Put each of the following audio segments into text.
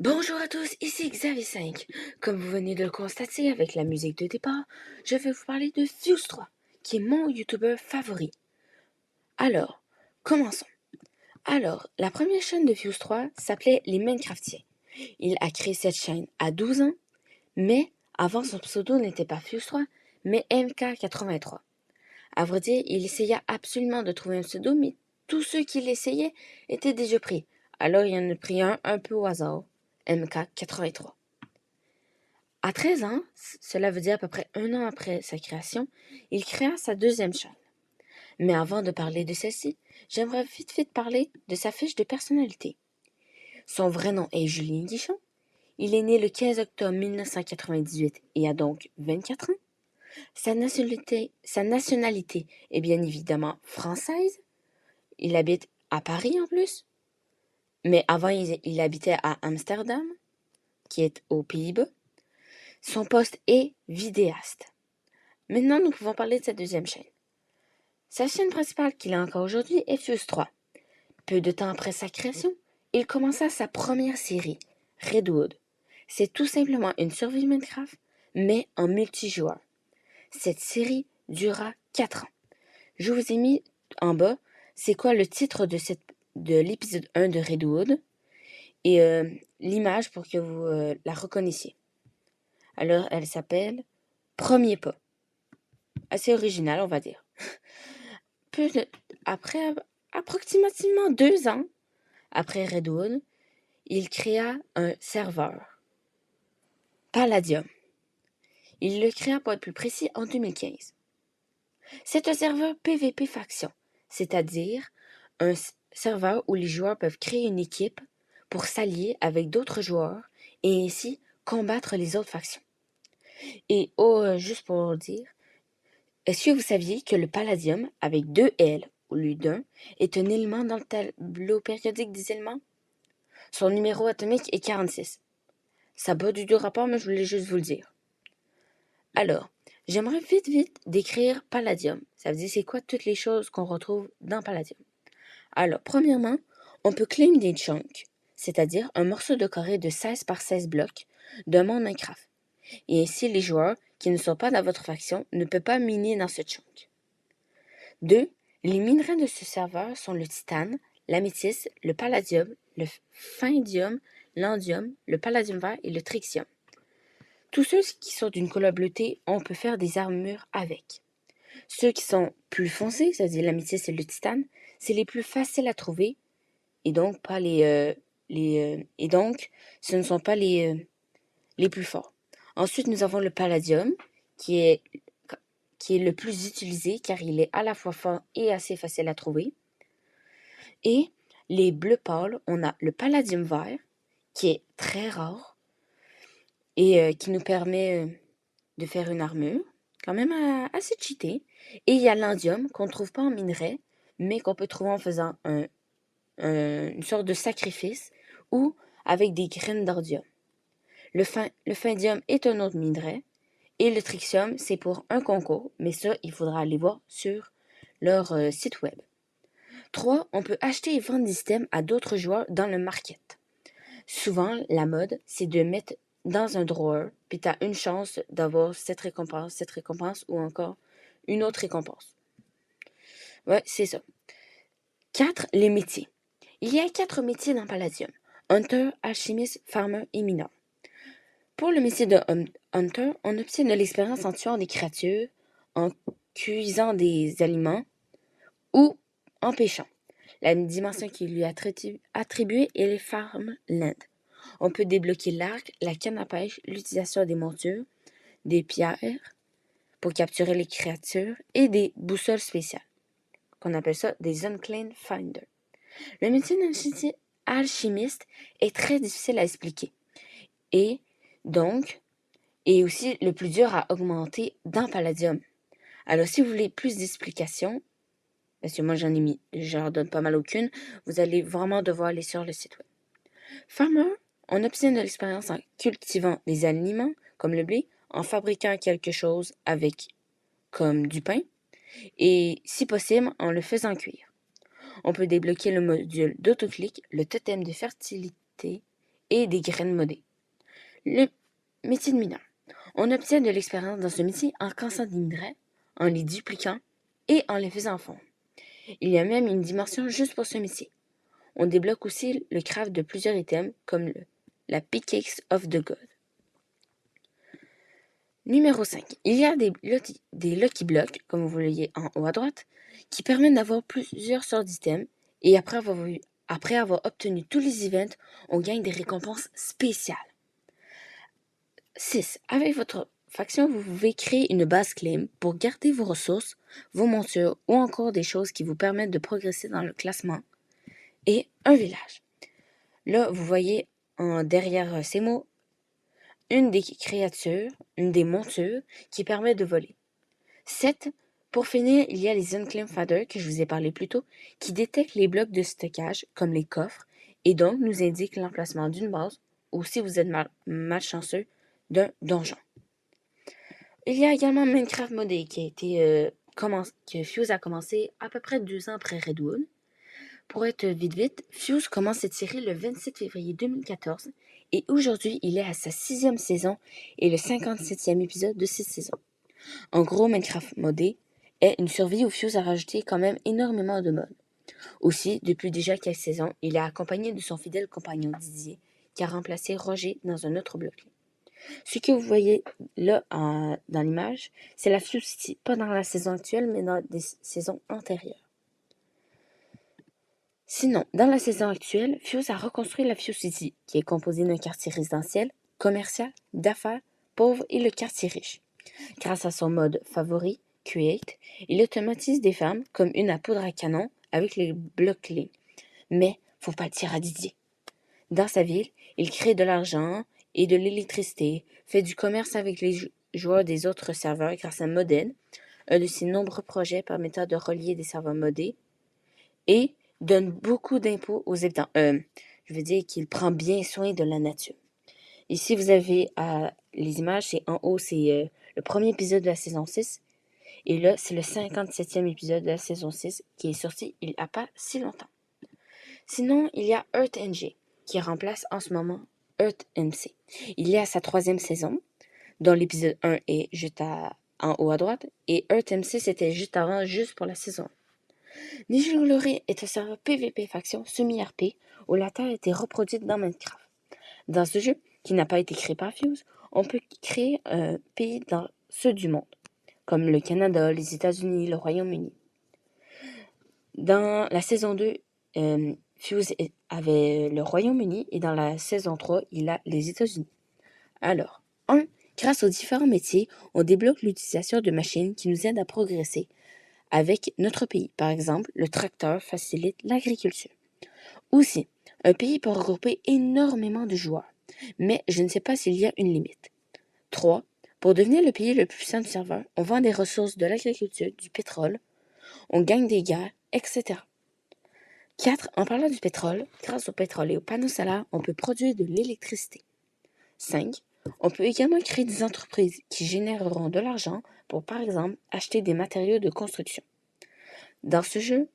Bonjour à tous, ici Xavier 5. Comme vous venez de le constater avec la musique de départ, je vais vous parler de Fuse 3, qui est mon YouTuber favori. Alors, commençons. Alors, la première chaîne de Fuse 3 s'appelait Les Minecraftiens. Il a créé cette chaîne à 12 ans, mais avant son pseudo n'était pas Fuse 3, mais MK83. À vrai dire, il essaya absolument de trouver un pseudo, mais tous ceux qui l'essayaient étaient déjà pris. Alors il en a pris un peu au hasard, MK83. À 13 ans, cela veut dire à peu près un an après sa création, il créa sa deuxième chaîne. Mais avant de parler de celle-ci, j'aimerais vite parler de sa fiche de personnalité. Son vrai nom est Julien Guichon. Il est né le 15 octobre 1998 et a donc 24 ans. Sa nationalité est bien évidemment française. Il habite à Paris en plus. Mais avant, il habitait à Amsterdam, qui est aux Pays-Bas. Son poste est vidéaste. Maintenant, nous pouvons parler de sa deuxième chaîne. Sa chaîne principale qu'il a encore aujourd'hui est Fuse 3. Peu de temps après sa création, il commença sa première série, Redwood. C'est tout simplement une survie Minecraft, mais en multijoueur. Cette série dura 4 ans. Je vous ai mis en bas, c'est quoi le titre de l'épisode 1 de Redwood et l'image pour que vous la reconnaissiez. Alors, elle s'appelle Premier pas. Assez original, on va dire. Après approximativement 2 ans après Redwood, il créa un serveur, Palladium. Il le créa pour être plus précis en 2015. C'est un serveur PvP faction, c'est-à-dire un serveur où les joueurs peuvent créer une équipe pour s'allier avec d'autres joueurs et ainsi combattre les autres factions. Et juste pour dire, est-ce que vous saviez que le Palladium, avec 2 L au lieu d'un, est un élément dans le tableau périodique des éléments? Son numéro atomique est 46. Ça n'a pas du tout rapport, mais je voulais juste vous le dire. Alors, j'aimerais vite décrire Palladium. Ça veut dire c'est quoi toutes les choses qu'on retrouve dans Palladium. Alors, premièrement, on peut claim des chunks, c'est-à-dire un morceau de carré de 16 par 16 blocs d'un monde Minecraft. Et ainsi, les joueurs qui ne sont pas dans votre faction ne peuvent pas miner dans ce chunk. 2. Les minerais de ce serveur sont le titane, l'améthyste, le palladium, le findium, l'andium, le palladium vert et le tritium. Tous ceux qui sont d'une couleur bleutée, on peut faire des armures avec. Ceux qui sont plus foncés, c'est-à-dire l'améthyste et le titane, c'est les plus faciles à trouver et donc pas et donc ce ne sont pas les plus forts. Ensuite, nous avons le palladium qui est le plus utilisé car il est à la fois fort et assez facile à trouver. Et les bleus pâles, on a le palladium vert qui est très rare et qui nous permet de faire une armure, quand même assez cheatée. Et il y a l'indium qu'on ne trouve pas en minerai, mais qu'on peut trouver en faisant une sorte de sacrifice ou avec des graines d'ordium. Le findium est un autre minerai et le tritium, c'est pour un concours, mais ça, il faudra aller voir sur leur site web. 3. On peut acheter et vendre des items à d'autres joueurs dans le market. Souvent, la mode, c'est de mettre dans un drawer, puis tu as une chance d'avoir cette récompense ou encore une autre récompense. Ouais, c'est ça. 4. Les métiers. Il y a 4 métiers dans Palladium. Hunter, alchimiste, farmer et mineur. Pour le métier de Hunter, on obtient de l'expérience en tuant des créatures, en cuisant des aliments ou en pêchant. La dimension qui lui est attribuée est les farmland. On peut débloquer l'arc, la canne à pêche, l'utilisation des montures, des pierres pour capturer les créatures et des boussoles spéciales, qu'on appelle ça des Unclaimed Finder. Le métier d'alchimiste est très difficile à expliquer et donc est aussi le plus dur à augmenter dans Palladium. Alors si vous voulez plus d'explications, parce que moi je leur donne pas mal aucune, vous allez vraiment devoir aller sur le site web. Farmer, on obtient de l'expérience en cultivant des aliments, comme le blé, en fabriquant quelque chose avec, comme du pain, et si possible, en le faisant cuire. On peut débloquer le module d'autoclic, le totem de fertilité et des graines modées. Le métier de mineur. On obtient de l'expérience dans ce métier en cassant des minerais, en les dupliquant et en les faisant fondre. Il y a même une dimension juste pour ce métier. On débloque aussi le craft de plusieurs items comme la Pickaxe of the God. Numéro 5. Il y a des Lucky Blocks, comme vous voyez en haut à droite, qui permettent d'avoir plusieurs sortes d'items et après avoir obtenu tous les events, on gagne des récompenses spéciales. 6. Avec votre faction, vous pouvez créer une base claim pour garder vos ressources, vos montures ou encore des choses qui vous permettent de progresser dans le classement. Et un village. Là, vous voyez derrière ces mots une des créatures, une des montures qui permet de voler. 7. Pour finir, il y a les Unclaimed Faders que je vous ai parlé plus tôt, qui détectent les blocs de stockage, comme les coffres, et donc nous indiquent l'emplacement d'une base, ou si vous êtes malchanceux, d'un donjon. Il y a également Minecraft Modé que Fuse a commencé à peu près 2 ans après Redwood. Pour être vite, Fuse commence cette série le 27 février 2014 et aujourd'hui il est à sa 6e saison et le 57e épisode de cette saison. En gros, Minecraft Modé est une survie où Fuse a rajouté quand même énormément de modes. Aussi, depuis déjà quelques saisons, il est accompagné de son fidèle compagnon Didier qui a remplacé Roger dans un autre bloc. Ce que vous voyez là dans l'image, c'est la Fuse City, pas dans la saison actuelle mais dans des saisons antérieures. Sinon, dans la saison actuelle, Fuse a reconstruit la Fuse City, qui est composée d'un quartier résidentiel, commercial, d'affaires, pauvre et le quartier riche. Grâce à son mode favori, Create, il automatise des fermes comme une à poudre à canon avec les blocs clés. Mais, faut pas le dire à Didier. Dans sa ville, il crée de l'argent et de l'électricité, fait du commerce avec les joueurs des autres serveurs grâce à Modène, un de ses nombreux projets permettant de relier des serveurs modés, et donne beaucoup d'impôts aux habitants. Je veux dire qu'il prend bien soin de la nature. Ici, vous avez les images, en haut, c'est le premier épisode de la saison 6. Et là, c'est le 57e épisode de la saison 6 qui est sorti il n'y a pas si longtemps. Sinon, il y a EarthNG qui remplace en ce moment EarthMC. Il est à sa 3e saison, dont l'épisode 1 est juste en haut à droite, et EarthMC c'était juste avant, juste pour la saison 1. Nihil Glory est un serveur PvP faction semi-RP où la Terre a été reproduite dans Minecraft. Dans ce jeu, qui n'a pas été créé par Fuse, on peut créer un pays dans ceux du monde, comme le Canada, les États-Unis, le Royaume-Uni. Dans la saison 2, Fuse avait le Royaume-Uni et dans la saison 3, il a les États-Unis. Alors, 1. Grâce aux différents métiers, on débloque l'utilisation de machines qui nous aident à progresser avec notre pays. Par exemple, le tracteur facilite l'agriculture. Aussi, un pays peut regrouper énormément de joueurs, mais je ne sais pas s'il y a une limite. 3. Pour devenir le pays le plus puissant du serveur, on vend des ressources de l'agriculture, du pétrole, on gagne des guerres, etc. 4. En parlant du pétrole, grâce au pétrole et aux panneaux solaires, on peut produire de l'électricité. 5. On peut également créer des entreprises qui généreront de l'argent pour, par exemple, acheter des matériaux de construction. Dans ce jeu,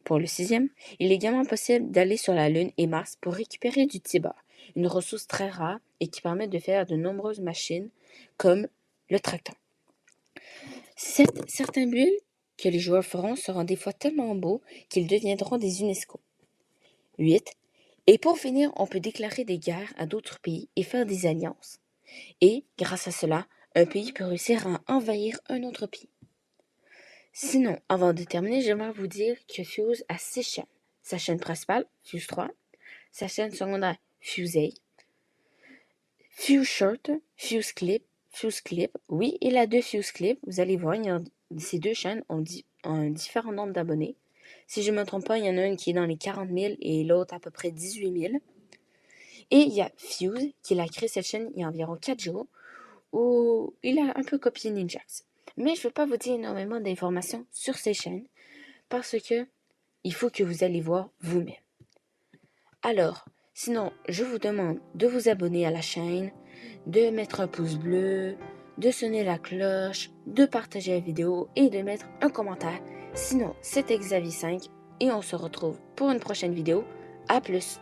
pour le 6e, il est également possible d'aller sur la Lune et Mars pour récupérer du Tibor, une ressource très rare et qui permet de faire de nombreuses machines comme le tracteur. Certains builds que les joueurs feront seront des fois tellement beaux qu'ils deviendront des UNESCO. 8. Et pour finir, on peut déclarer des guerres à d'autres pays et faire des alliances. Et, grâce à cela, un pays peut réussir à envahir un autre pays. Sinon, avant de terminer, j'aimerais vous dire que Fuse a 6 chaînes. Sa chaîne principale, Fuse 3, sa chaîne secondaire, Fuse A, Fuse Short, Fuse Clip, oui, il a 2 Fuse Clip. Vous allez voir, ces 2 chaînes ont un différent nombre d'abonnés. Si je ne me trompe pas, il y en a une qui est dans les 40 000 et l'autre à peu près 18 000. Et il y a Fuse, qui a créé cette chaîne il y a environ 4 jours, où il a un peu copié Ninjax. Mais je ne vais pas vous dire énormément d'informations sur ces chaînes, parce que il faut que vous allez voir vous-même. Alors, sinon, je vous demande de vous abonner à la chaîne, de mettre un pouce bleu, de sonner la cloche, de partager la vidéo et de mettre un commentaire. Sinon, c'était Xavier 5 et on se retrouve pour une prochaine vidéo. À plus!